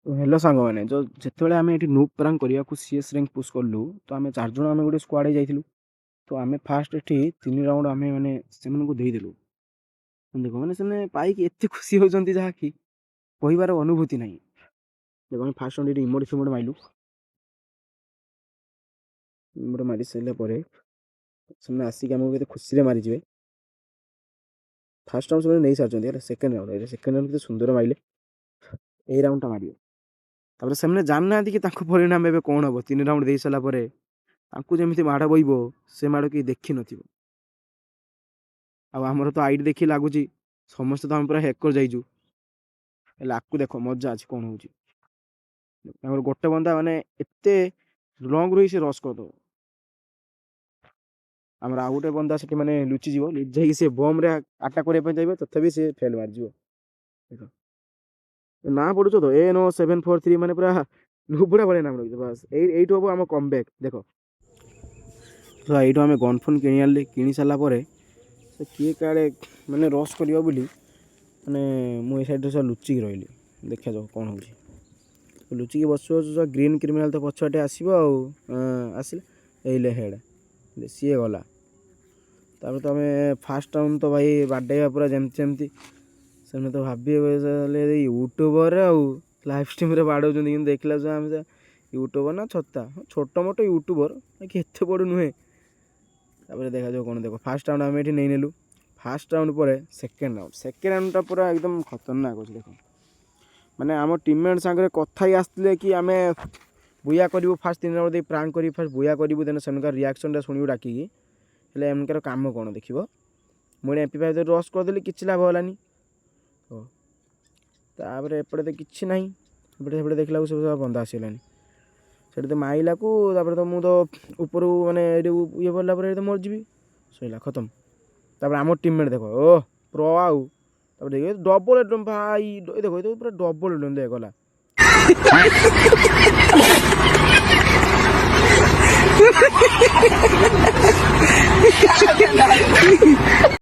Hello सांग मैंने जो जिते आम ये नूप प्रांक करने को सीएस रैंक पुश कलु तो आम 4 जन आम गोटे स्क्वाड जाइलु। तो आम फास्ट ये 3 राउंड आम मैंने से देदेलु। देख मैंने से पाई एत खुशी होती जहाँ कि कहबार अनुभूति ना। देखो हम फास्ट राउंड इमोट फिमोट माइलु। इमोट मारी सारे से आसिक आमको खुशी मारीजे। फास्ट राउंड से नहीं सारी सेकेंड राउंड सुंदर माइले यही राउंड मारे। तापर से जानना कि परिणाम ए कौन हम 3 राउंड दे सारापर जमी माड़ बोब से माड़ कि देखी न। आमर तो आईडी देखी लगुच समस्त तो आम पूरा हैकर जाइजु। आपको देख मजा अच्छी कौन हो गोटे बंदा माने एते लंग रही से रस करद। आमर आउ गोटे बंदा से मैंने लुचिज लुचि से बम रे आटाक करने चाहिए तथापि से फेल मारज। देख ना पढ़ुच तो ANO743 मैंने पूरा लुबुड़ा भाई नाम रखी बस यही हम आम कम बैक। देख तो यू आम गन फोन कि आनी कि सारापर किए काड़े मैंने रस करवा मैंने मुझे सैड सब लुचिक रही। देखा जाओ कौन हो लुचिक बस ग्रीन क्रिमिनाल तो पछटे आसो आसला ये हेड सी गला। तापर तो आम फास्ट राउंड तो भाई बाडे पूरा जमती जमती से तो भावे यूट्यूबर लाइव स्ट्रीम बाड़े कि देखला आम यूट्यूबर ना छत्ता छोट मोट यूट्यूबर कि एत बड़ नुहे। तापर देखा जाओ कौन। देख फास्ट राउंड आम ये नहीं नेलु। फास्ट राउंड पर सेकेंड राउंड पूरा एकदम खतरनाक अच्छे। देख माने आम टीममेट सांगे कथा ही आसते कि आम बुया करूँ फास्ट 3 राउंड दे प्रांक कर फास्ट बुया करूँ देन से रिएक्शन शुणु डाकिकी हेल्ले एमकर काम कौन देख मुझे MP5 रस करदेली कि लाभ होलानी। तापर एपटे तो किसी ना एपटे देखला सब बंदा आसगलानी से माइला को तो मुझे ऊपर माने ये पड़ा पर मरजी सैला खत्म। तापर आम टीममेट देख ओ प्रो आउ देख डबल भाई देख पूरा डबल गला।